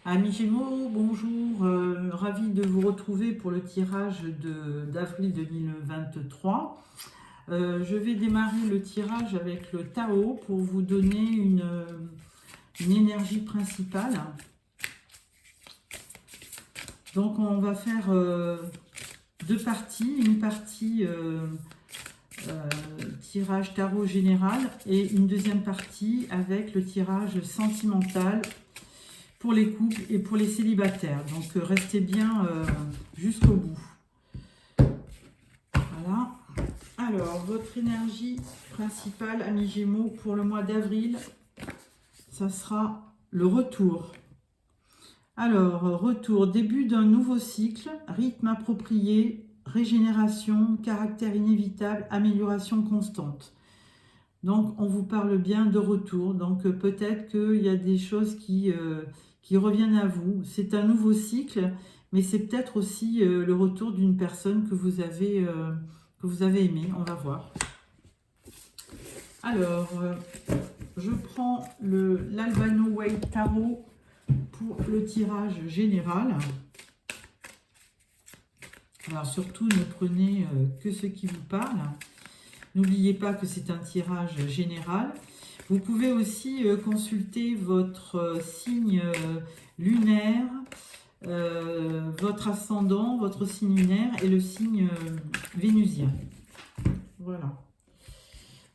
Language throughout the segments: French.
Amis Gémeaux, bonjour, ravi de vous retrouver pour le tirage d'avril 2023. Je vais démarrer le tirage avec le Tao pour vous donner une énergie principale. Donc on va faire deux parties, une partie tirage tarot général et une deuxième partie avec le tirage sentimental pour les couples et pour les célibataires. Donc restez bien jusqu'au bout. Voilà. Alors, votre énergie principale, amis Gémeaux, pour le mois d'avril, ça sera le retour. Alors, retour, début d'un nouveau cycle, rythme approprié, régénération, caractère inévitable, amélioration constante. Donc, on vous parle bien de retour. Donc, peut-être qu'il y a des choses qui reviennent à vous. C'est un nouveau cycle, mais c'est peut-être aussi le retour d'une personne que vous avez aimée. On va voir. Alors, je prends l'Albano Way Tarot pour le tirage général. Alors, surtout, ne prenez que ce qui vous parle. N'oubliez pas que c'est un tirage général. Vous pouvez aussi consulter votre signe lunaire, votre ascendant, votre signe lunaire et le signe vénusien. Voilà.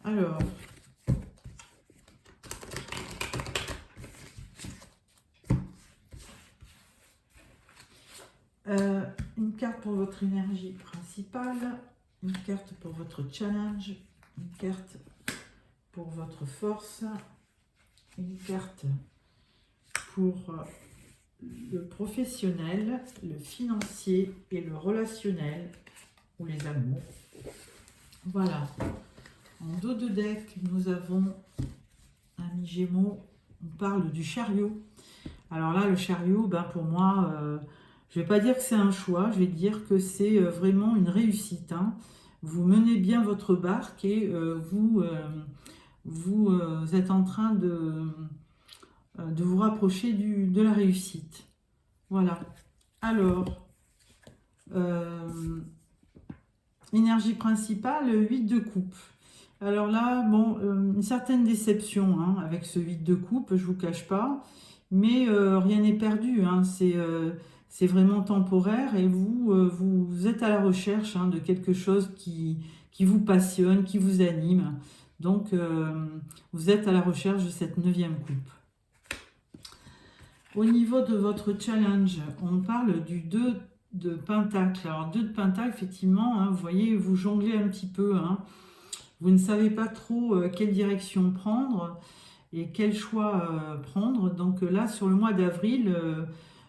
Alors, une carte pour votre énergie principale, une carte pour votre challenge, une carte pour votre force, une carte pour le professionnel, le financier et le relationnel ou les amours. Voilà. En dos de deck, nous avons, amis Gémeaux, on parle du chariot. Alors là, le chariot, ben pour moi, je ne vais pas dire que c'est un choix, je vais dire que c'est vraiment une réussite. Hein. Vous menez bien votre barque et vous êtes en train de vous rapprocher de la réussite. Voilà. Alors, énergie principale, 8 de coupe. Alors là, bon, une certaine déception hein, avec ce 8 de coupe, je ne vous cache pas, mais rien n'est perdu. Hein, c'est vraiment temporaire et vous êtes à la recherche hein, de quelque chose qui vous passionne, qui vous anime. Donc, vous êtes à la recherche de cette 9e coupe. Au niveau de votre challenge, on parle du 2 de pentacle. Alors, 2 de pentacle, effectivement, hein, vous voyez, vous jonglez un petit peu. Hein. Vous ne savez pas trop quelle direction prendre et quel choix prendre. Donc là, sur le mois d'avril,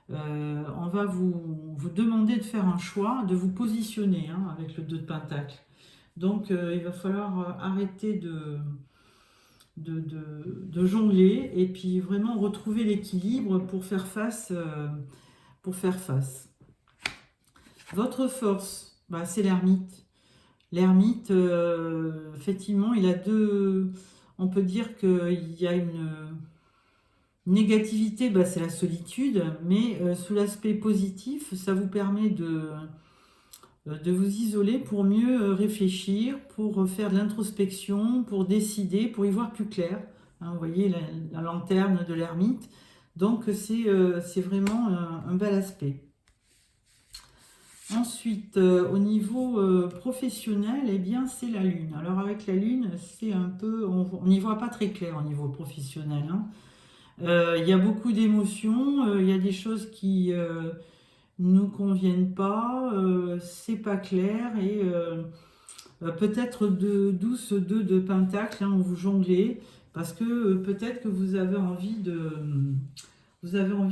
on va vous demander de faire un choix, de vous positionner hein, avec le 2 de pentacle. Donc, il va falloir arrêter de jongler et puis vraiment retrouver l'équilibre pour faire face. Votre force, bah, c'est l'ermite. L'ermite, effectivement, il a on peut dire qu'il y a une négativité, bah, c'est la solitude, mais sous l'aspect positif, ça vous permet de vous isoler pour mieux réfléchir, pour faire de l'introspection, pour décider, pour y voir plus clair. Hein, vous voyez la lanterne de l'ermite. Donc c'est vraiment un bel aspect. Ensuite, au niveau professionnel, eh bien c'est la Lune. Alors avec la Lune, c'est un peu, on n'y voit pas très clair au niveau professionnel. Hein. Il y a beaucoup d'émotions, il y a des choses qui nous conviennent pas, c'est pas clair et peut-être d'où ce 2 de pentacle, hein, où vous jonglez, parce que peut-être que vous avez envie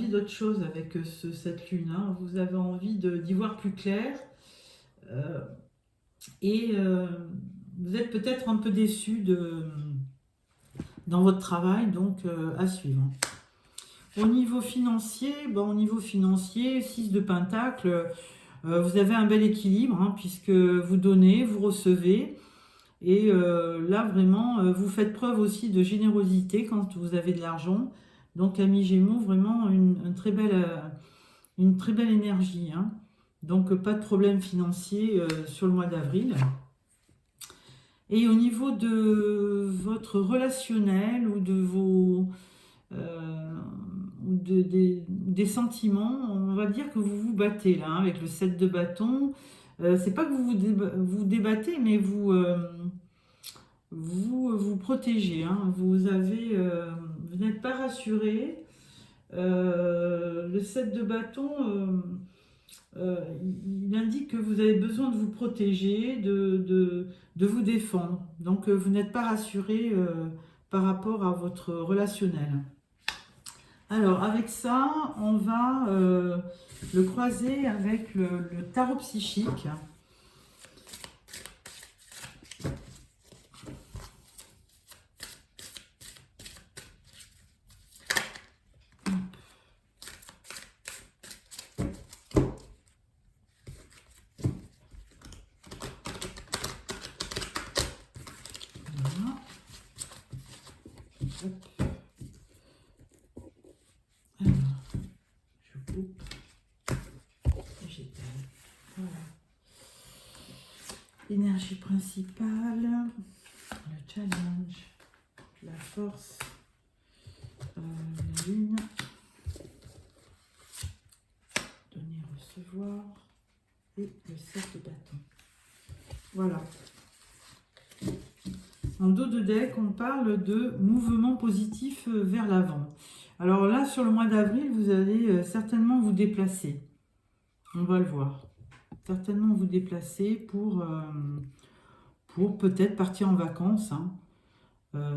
d'autre chose avec cette lune, hein. Vous avez envie d'y voir plus clair et vous êtes peut-être un peu déçu dans votre travail, donc à suivre. Au niveau financier, 6 de pentacle, vous avez un bel équilibre, hein, puisque vous donnez, vous recevez, et là vraiment, vous faites preuve aussi de générosité quand vous avez de l'argent, Donc, amis Gémeaux, vraiment une très belle énergie, hein. Donc, pas de problème financier sur le mois d'avril. Et au niveau de votre relationnel ou de vos... des sentiments, on va dire que vous vous battez là, hein, avec le 7 de bâton. C'est pas que vous débattez, mais vous protégez, hein. Vous n'êtes pas rassuré. Le 7 de bâton, il indique que vous avez besoin de vous protéger, de vous défendre. Donc vous n'êtes pas rassuré par rapport à votre relationnel. Alors avec ça, on va le croiser avec le tarot psychique. Voilà. Hop. Alors, je coupe. J'étale. Voilà. L'énergie principale, le challenge, la force, la lune, donner, recevoir et le 7 de bâton. Voilà. En dos de deck, on parle de mouvement positif vers l'avant. Alors là, sur le mois d'avril, vous allez certainement vous déplacer. On va le voir. Certainement vous déplacer pour peut-être partir en vacances, hein.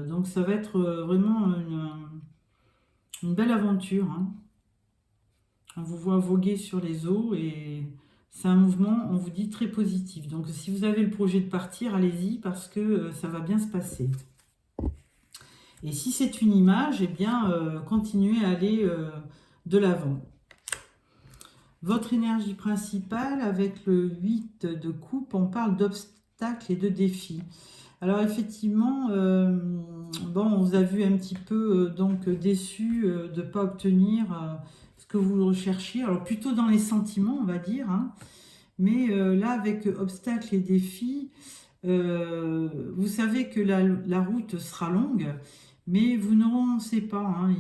Donc ça va être vraiment une belle aventure, hein. On vous voit voguer sur les eaux et c'est un mouvement, on vous dit, très positif. Donc si vous avez le projet de partir, allez-y parce que ça va bien se passer. Et si c'est une image, eh bien, continuez à aller de l'avant. Votre énergie principale, avec le 8 de coupe, on parle d'obstacles et de défis. Alors effectivement, bon, on vous a vu un petit peu donc déçu de ne pas obtenir ce que vous recherchiez. Alors plutôt dans les sentiments, on va dire, hein. Mais là, avec obstacles et défis, vous savez que la route sera longue, mais vous ne renoncez pas, hein.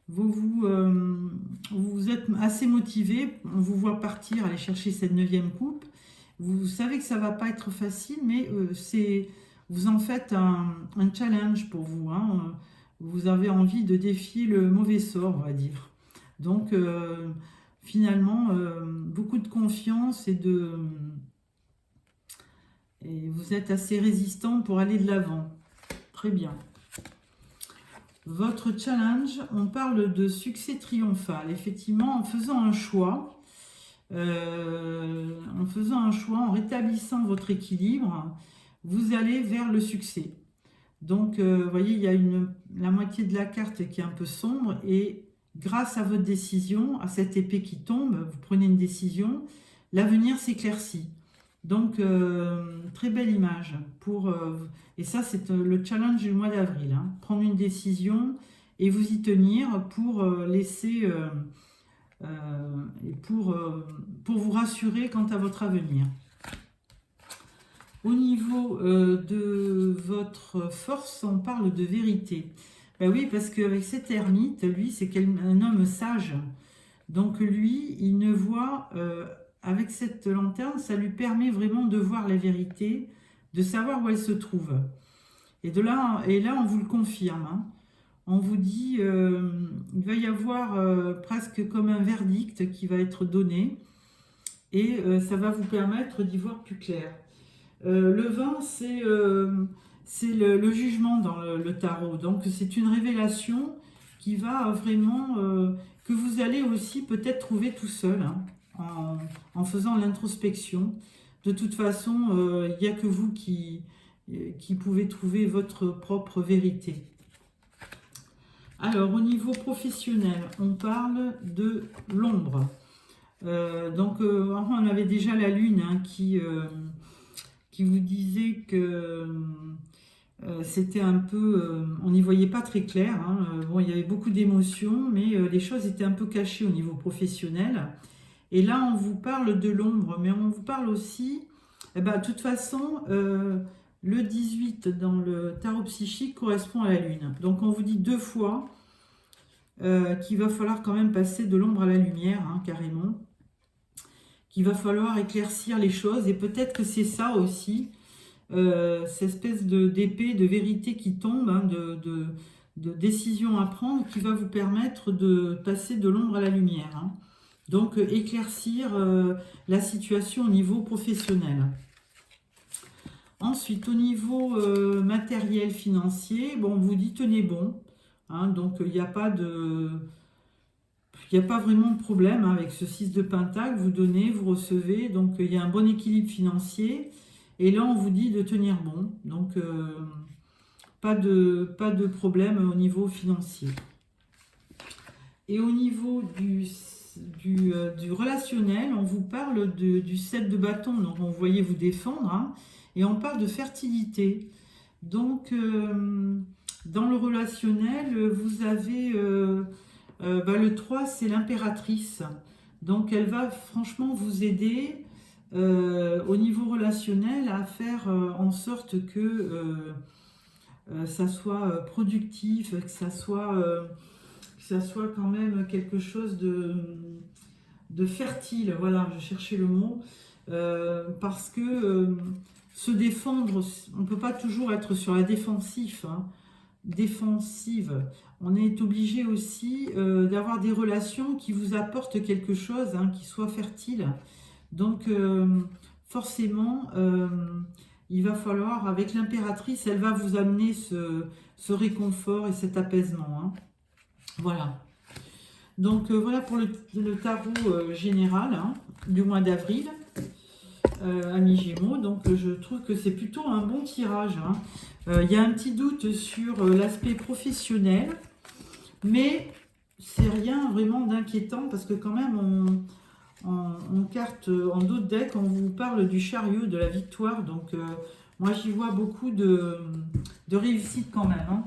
Vous êtes assez motivé, on vous voit partir, aller chercher cette 9e coupe. Vous savez que ça ne va pas être facile, mais vous en faites un challenge pour vous, hein. Vous avez envie de défier le mauvais sort, on va dire. Donc, finalement, beaucoup de confiance et vous êtes assez résistant pour aller de l'avant. Très bien. Votre challenge, on parle de succès triomphal. Effectivement, en faisant un choix, en rétablissant votre équilibre, vous allez vers le succès. Donc, vous voyez, il y a la moitié de la carte qui est un peu sombre et grâce à votre décision, à cette épée qui tombe, vous prenez une décision, l'avenir s'éclaircit. Donc, très belle image. Et ça, c'est le challenge du mois d'avril, hein. Prendre une décision et vous y tenir pour laisser... et pour vous rassurer quant à votre avenir. Au niveau de votre force, on parle de vérité. Ben oui, parce qu'avec cet ermite, lui, c'est un homme sage. Donc lui, il ne voit, avec cette lanterne, ça lui permet vraiment de voir la vérité, de savoir où elle se trouve. Et là, on vous le confirme, hein. On vous dit il va y avoir presque comme un verdict qui va être donné et ça va vous permettre d'y voir plus clair. Le 20, c'est le jugement dans le tarot. Donc c'est une révélation qui va vraiment, que vous allez aussi peut-être trouver tout seul, hein, en faisant l'introspection. De toute façon, il n'y a que vous qui pouvez trouver votre propre vérité. Alors, au niveau professionnel, on parle de l'ombre. Donc, on avait déjà la lune, hein, qui vous disait que c'était un peu, on n'y voyait pas très clair, hein. Bon, il y avait beaucoup d'émotions, mais les choses étaient un peu cachées au niveau professionnel. Et là, on vous parle de l'ombre, mais on vous parle aussi, eh ben, de toute façon, le 18 dans le tarot psychique correspond à la lune. Donc on vous dit deux fois qu'il va falloir quand même passer de l'ombre à la lumière, hein, carrément. Qu'il va falloir éclaircir les choses, et peut-être que c'est ça aussi, cette espèce d'épée de vérité qui tombe, hein, de décision à prendre, qui va vous permettre de passer de l'ombre à la lumière, hein. Donc éclaircir la situation au niveau professionnel. Ensuite, au niveau matériel, financier, bon, on vous dit tenez bon, hein, donc il n'y a pas de... Il n'y a pas vraiment de problème, hein, avec ce 6 de Pentacle, vous donnez, vous recevez, donc il y a un bon équilibre financier. Et là, on vous dit de tenir bon, donc pas de problème au niveau financier. Et au niveau du relationnel, on vous parle du 7 de bâton, donc on voyait vous défendre, hein, et on parle de fertilité. Donc, dans le relationnel, vous avez... le 3, c'est l'impératrice. Donc, elle va franchement vous aider au niveau relationnel à faire en sorte que ça soit productif, que ça soit quand même quelque chose de fertile. Voilà, je cherchais le mot. Parce que se défendre, on ne peut pas toujours être sur la défensive, hein. Défensive. On est obligé aussi d'avoir des relations qui vous apportent quelque chose, hein, qui soit fertile. Donc forcément, il va falloir, avec l'impératrice, elle va vous amener ce réconfort et cet apaisement, hein. Voilà. Donc voilà pour le tarot général, hein, du mois d'avril. Amis Gémeaux, donc je trouve que c'est plutôt un bon tirage, hein. Y a un petit doute sur l'aspect professionnel, mais c'est rien vraiment d'inquiétant parce que quand même en carte, en d'autres decks, on vous parle du chariot, de la victoire, donc moi j'y vois beaucoup de réussite quand même, hein.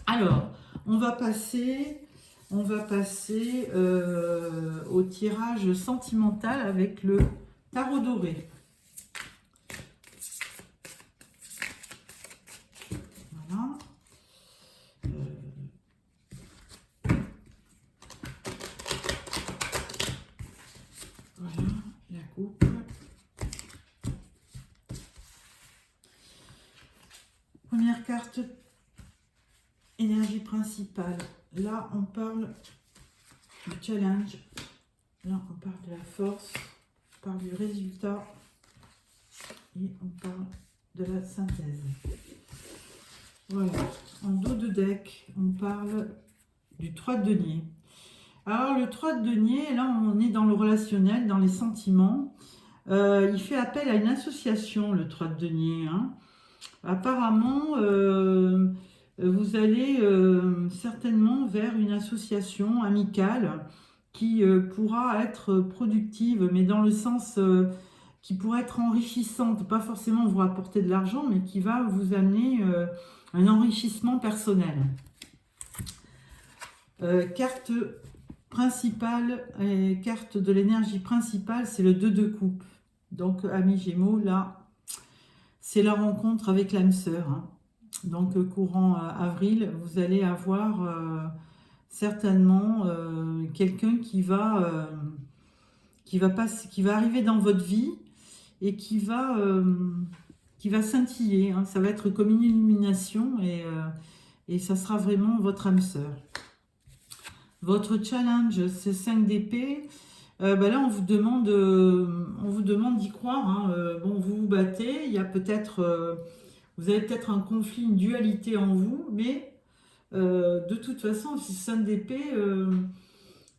Alors, on va passer au tirage sentimental avec le tarot doré. Voilà. Voilà la coupe. Première carte, énergie principale. Là, on parle du challenge. Là, on parle de la force. On parle du résultat. Et on parle de la synthèse. Voilà. En dos de deck, on parle du 3 de denier. Alors, le 3 de denier, là, on est dans le relationnel, dans les sentiments. Il fait appel à une association, le 3 de denier, hein. Apparemment, vous allez certainement vers une association amicale qui pourra être productive, mais dans le sens qui pourrait être enrichissante, pas forcément vous rapporter de l'argent, mais qui va vous amener un enrichissement personnel. Carte principale et carte de l'énergie principale, c'est le 2 de coupe. Donc, amis Gémeaux, là, c'est la rencontre avec l'âme sœur, hein. Donc, courant avril, vous allez avoir certainement quelqu'un qui va arriver dans votre vie et qui va scintiller, hein. Ça va être comme une illumination et ça sera vraiment votre âme sœur. Votre challenge, c'est 5 d'épée. Là, on vous demande d'y croire, hein. Bon, vous vous battez, il y a peut-être, vous avez peut-être un conflit, une dualité en vous, mais de toute façon, si 5 d'épée,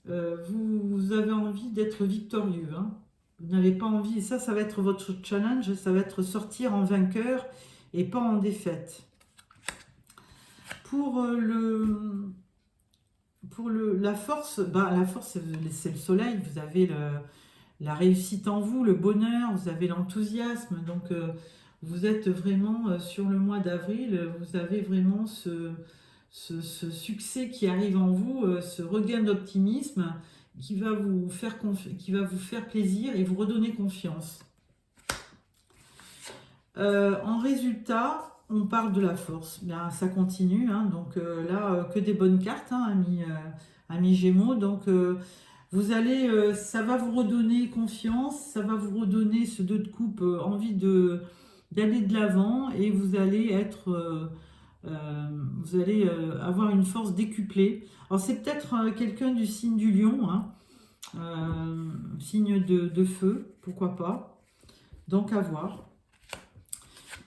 vous avez envie d'être victorieux, hein. Vous n'avez pas envie, et ça va être votre challenge, ça va être sortir en vainqueur et pas en défaite. Pour la force, la force, c'est le soleil. Vous avez la réussite en vous, le bonheur, vous avez l'enthousiasme. Donc, Vous êtes vraiment sur le mois d'avril, vous avez vraiment ce succès qui arrive en vous, ce regain d'optimisme qui va qui va vous faire plaisir et vous redonner confiance. En résultat, on parle de la force. Bien, ça continue, hein, donc là, que des bonnes cartes, hein, amis Gémeaux. Donc, vous allez, ça va vous redonner confiance, ça va vous redonner ce 2 de coupe, envie d'aller de l'avant et vous allez avoir une force décuplée. Alors, c'est peut-être quelqu'un du signe du lion, hein, signe de feu, pourquoi pas. Donc, à voir.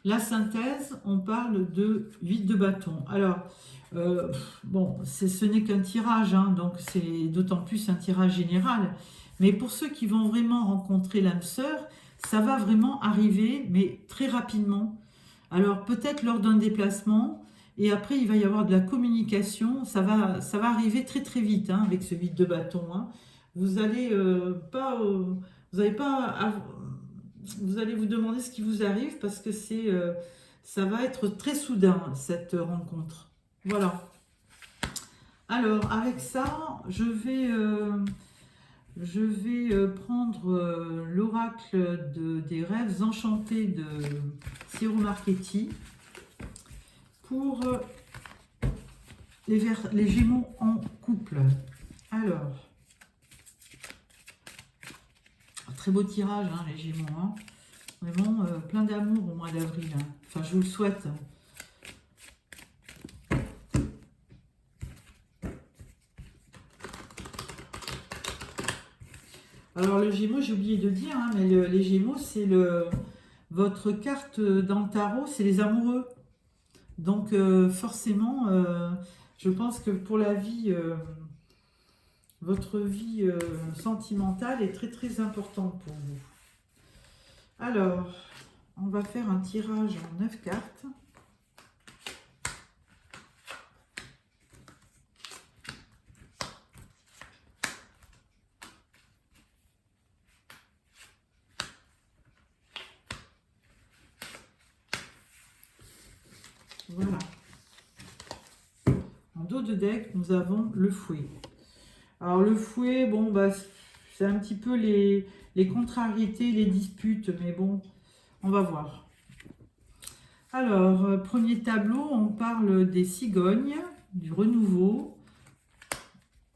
La synthèse, on parle de 8 de bâton. Alors, bon, ce n'est qu'un tirage, hein, donc c'est d'autant plus un tirage général. Mais pour ceux qui vont vraiment rencontrer l'âme sœur, ça va vraiment arriver, mais très rapidement. Alors, peut-être lors d'un déplacement, et après, il va y avoir de la communication. Ça va arriver très très vite, hein, avec ce 8 de bâton, hein. Vous allez vous n'allez pas vous allez vous demander ce qui vous arrive parce que ça va être très soudain, cette rencontre. Voilà. Alors, avec ça, je vais prendre l'oracle des rêves enchantés de Ciro Marchetti pour les Gémeaux en couple. Alors, très beau tirage, hein, les Gémeaux. Hein. Vraiment plein d'amour au mois d'avril. Hein. Enfin, je vous le souhaite. Alors, le Gémeaux, j'ai oublié de dire, hein, mais les Gémeaux, c'est votre carte dans le tarot, c'est les amoureux. Donc, forcément, je pense que pour la vie, votre vie sentimentale est très très importante pour vous. Alors, on va faire un tirage en 9 cartes. Voilà. En dos de deck, nous avons le fouet. Alors le fouet, bon, bah, c'est un petit peu les contrariétés, les disputes, mais bon, on va voir. Alors, premier tableau, on parle des cigognes, du renouveau.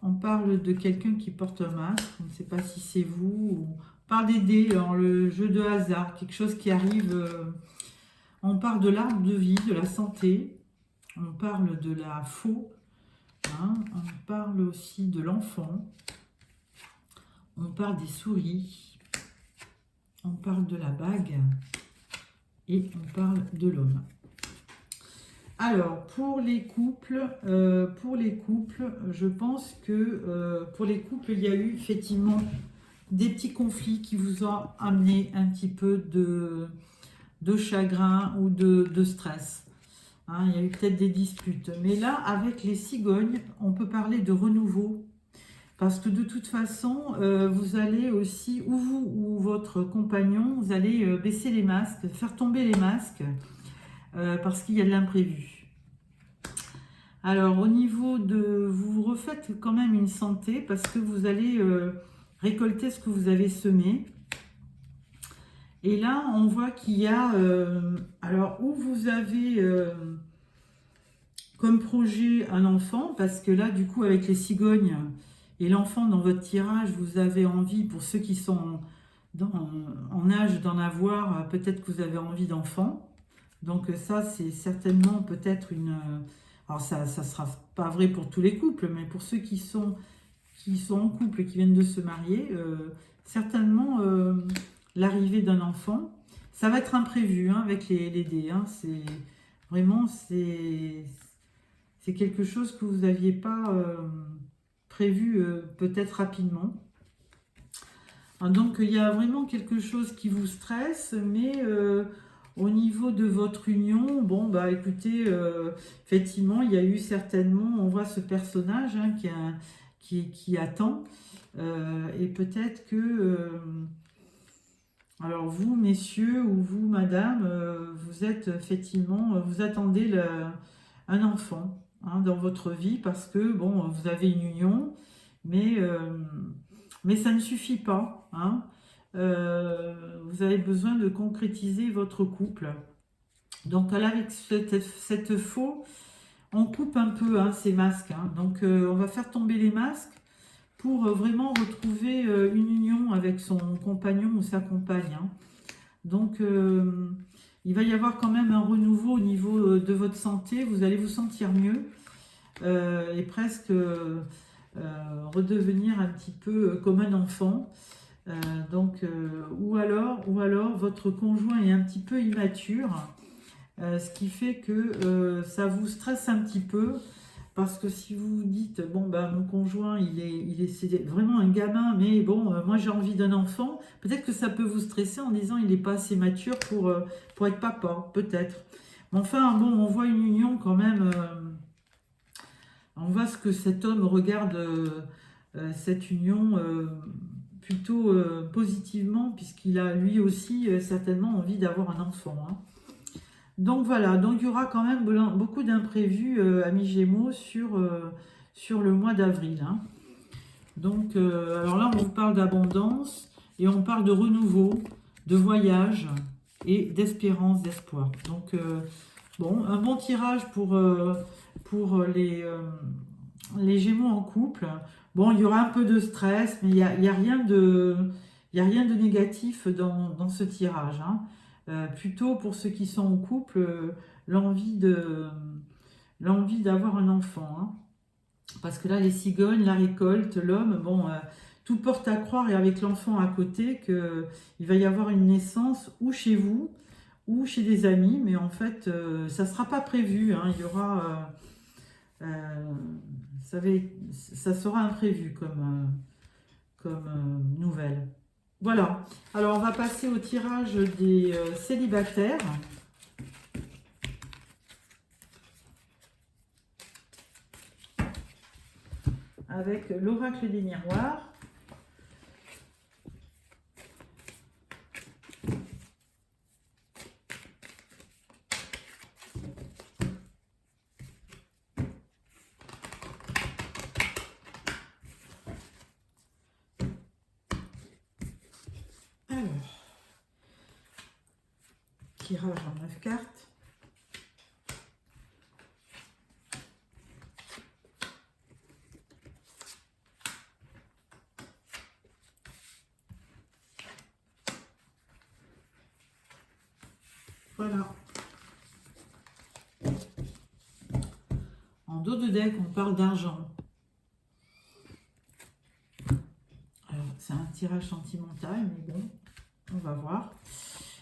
On parle de quelqu'un qui porte un masque, on ne sait pas si c'est vous. On parle des dés, dans le jeu de hasard, quelque chose qui arrive. On parle de l'arbre de vie, de la santé. On parle de la faux. Hein, on parle aussi de l'enfant. On parle des souris. On parle de la bague. Et on parle de l'homme. Alors, pour les couples, je pense que pour les couples, il y a eu effectivement des petits conflits qui vous ont amené un petit peu de chagrin ou de stress. Hein, il y a eu peut-être des disputes. Mais là, avec les cigognes, on peut parler de renouveau. Parce que de toute façon, vous allez aussi, ou vous ou votre compagnon, vous allez baisser les masques, faire tomber les masques. Parce qu'il y a de l'imprévu. Alors, au niveau de... Vous refaites quand même une santé parce que vous allez récolter ce que vous avez semé. Et là, on voit qu'il y a... alors, où vous avez comme projet un enfant, parce que là, du coup, avec les cigognes et l'enfant dans votre tirage, vous avez envie, pour ceux qui sont en âge d'en avoir, peut-être que vous avez envie d'enfant. Donc ça, c'est certainement peut-être une... Alors ça ne sera pas vrai pour tous les couples, mais pour ceux qui sont en couple et qui viennent de se marier, certainement l'arrivée d'un enfant. Ça va être imprévu, hein, avec les dés. Hein, c'est vraiment, c'est quelque chose que vous n'aviez pas prévu peut-être rapidement. Donc il y a vraiment quelque chose qui vous stresse, mais... au niveau de votre union, bon, bah écoutez, effectivement, il y a eu certainement, on voit ce personnage, hein, qui attend, et peut-être que Alors vous, messieurs, ou vous, madame, vous êtes effectivement, vous attendez un enfant hein, dans votre vie parce que, bon, vous avez une union, mais, euh, mais ça ne suffit pas. Hein. Vous avez besoin de concrétiser votre couple. Donc là, avec cette faux, on coupe un peu hein, ces masques. Hein. Donc on va faire tomber les masques pour vraiment retrouver une union avec son compagnon ou sa compagne. Hein. Donc, il va y avoir quand même un renouveau au niveau de votre santé. Vous allez vous sentir mieux et presque redevenir un petit peu comme un enfant. Ou alors votre conjoint est un petit peu immature, ce qui fait que ça vous stresse un petit peu. Parce que si vous vous dites, bon, ben, mon conjoint, c'est vraiment un gamin, mais bon, moi j'ai envie d'un enfant, peut-être que ça peut vous stresser en disant, il n'est pas assez mature pour être papa, peut-être. Mais enfin, bon, on voit une union quand même, on voit ce que cet homme regarde cette union plutôt positivement, puisqu'il a lui aussi certainement envie d'avoir un enfant. Hein. Donc voilà, donc il y aura quand même beaucoup d'imprévus, amis Gémeaux, sur le mois d'avril. Hein. Donc, alors là, on vous parle d'abondance et on parle de renouveau, de voyage et d'espérance, d'espoir. Donc, bon, un bon tirage pour les Gémeaux en couple. Bon, il y aura un peu de stress, mais il y a rien de négatif dans ce tirage. Hein. Plutôt pour ceux qui sont en couple, l'envie d'avoir un enfant. Hein. Parce que là, les cigognes, la récolte, l'homme, bon, tout porte à croire, et avec l'enfant à côté, qu'il va y avoir une naissance ou chez vous, ou chez des amis, mais en fait, ça ne sera pas prévu. Hein. Il y aura... ça sera imprévu comme nouvelle. Voilà. Alors, on va passer au tirage des célibataires. Avec l'oracle des miroirs. Alors, tirage en 9 cartes. Voilà. En dos de deck, on parle d'argent. Alors, c'est un tirage sentimental, mais bon, on va voir.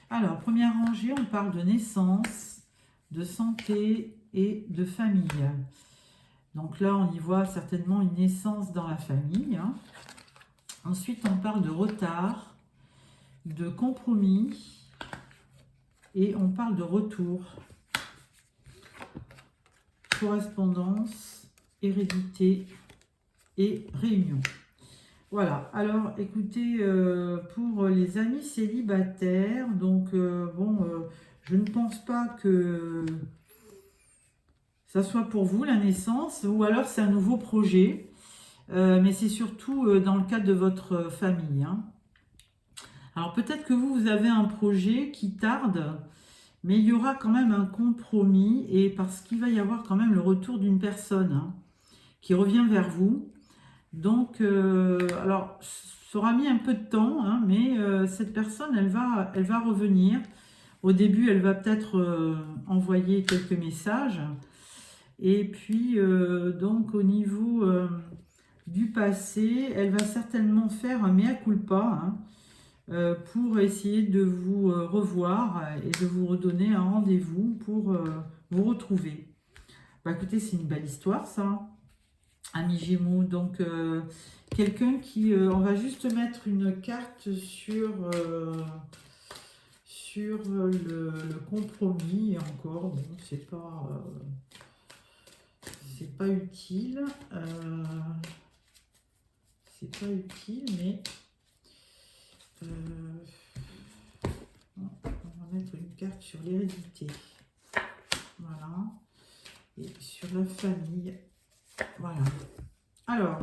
Alors, première rangée, on parle de naissance, de santé et de famille. Donc là, on y voit certainement une naissance dans la famille. Hein. Ensuite, on parle de retard, de compromis et on parle de retour. Correspondance, hérédité et réunion. Voilà, alors écoutez, pour les amis célibataires, donc je ne pense pas que ça soit pour vous la naissance, ou alors c'est un nouveau projet, mais c'est surtout dans le cadre de votre famille. Hein. Alors peut-être que vous avez un projet qui tarde, mais il y aura quand même un compromis, et parce qu'il va y avoir quand même le retour d'une personne hein, qui revient vers vous. Donc, alors, ça aura mis un peu de temps, hein, mais cette personne, elle va revenir. Au début, elle va peut-être envoyer quelques messages. Et puis, donc, au niveau du passé, elle va certainement faire un mea culpa hein, pour essayer de vous revoir et de vous redonner un rendez-vous pour vous retrouver. Bah, écoutez, c'est une belle histoire, ça. Amis Gémeaux, donc quelqu'un qui... on va juste mettre une carte sur le compromis, et encore, bon, c'est pas utile. C'est pas utile, mais... mettre une carte sur l'hérédité. Voilà. Et sur la famille. Voilà. Alors,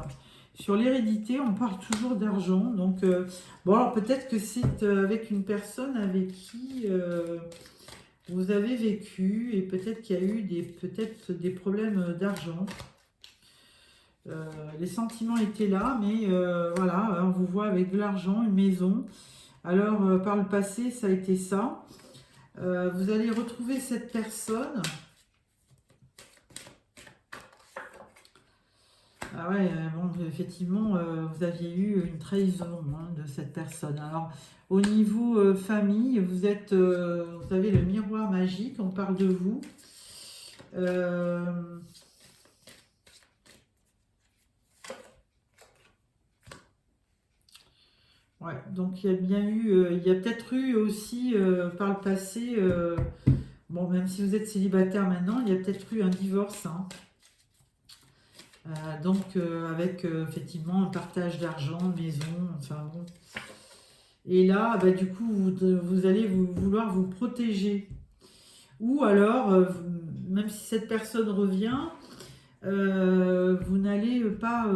sur l'hérédité, on parle toujours d'argent. Donc, bon, alors peut-être que c'est avec une personne avec qui vous avez vécu et peut-être qu'il y a eu peut-être des problèmes d'argent. Les sentiments étaient là, mais voilà, on vous voit avec de l'argent, une maison. Alors, par le passé, ça a été ça. Vous allez retrouver cette personne. Ah ouais, bon, effectivement, vous aviez eu une trahison de cette personne. Alors, au niveau famille, vous êtes, vous avez le miroir magique, on parle de vous. Ouais, donc il y a bien eu, il y a peut-être eu aussi par le passé, bon, même si vous êtes célibataire maintenant, il y a peut-être eu un divorce, hein. Donc avec effectivement un partage d'argent, maison, enfin bon. Et là, bah, du coup, vous allez vouloir vous protéger. Ou alors, même si cette personne revient, vous n'allez pas,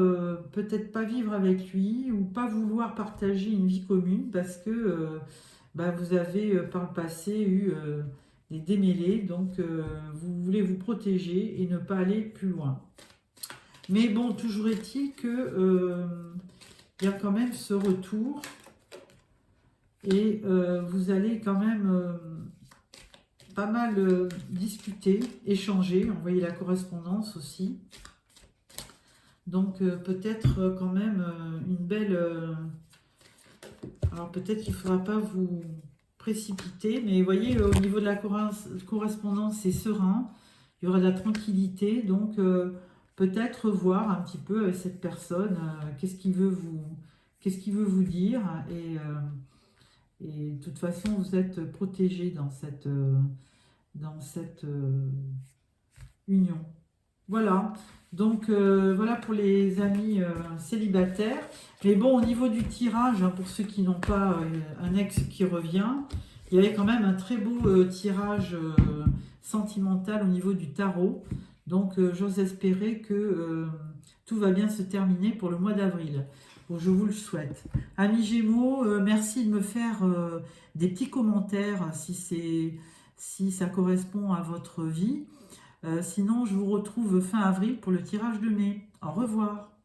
peut-être pas vivre avec lui ou pas vouloir partager une vie commune parce que bah, vous avez par le passé eu des démêlés. Donc, vous voulez vous protéger et ne pas aller plus loin. Mais bon, toujours est-il que il y a quand même ce retour et vous allez quand même pas mal discuter, échanger, envoyer la correspondance aussi. Donc peut-être quand même une belle... alors peut-être qu'il ne faudra pas vous précipiter, mais vous voyez, au niveau de la correspondance, c'est serein, il y aura de la tranquillité, donc peut-être voir un petit peu avec cette personne qu'est-ce qu'il veut vous dire, et de toute façon, vous êtes protégé dans cette union. Voilà, donc voilà pour les amis célibataires. Mais bon, au niveau du tirage, hein, pour ceux qui n'ont pas un ex qui revient, il y avait quand même un très beau tirage sentimental au niveau du tarot. Donc j'ose espérer que tout va bien se terminer pour le mois d'avril. Bon, je vous le souhaite. Amis Gémeaux, merci de me faire des petits commentaires si ça correspond à votre vie. Sinon, je vous retrouve fin avril pour le tirage de mai. Au revoir.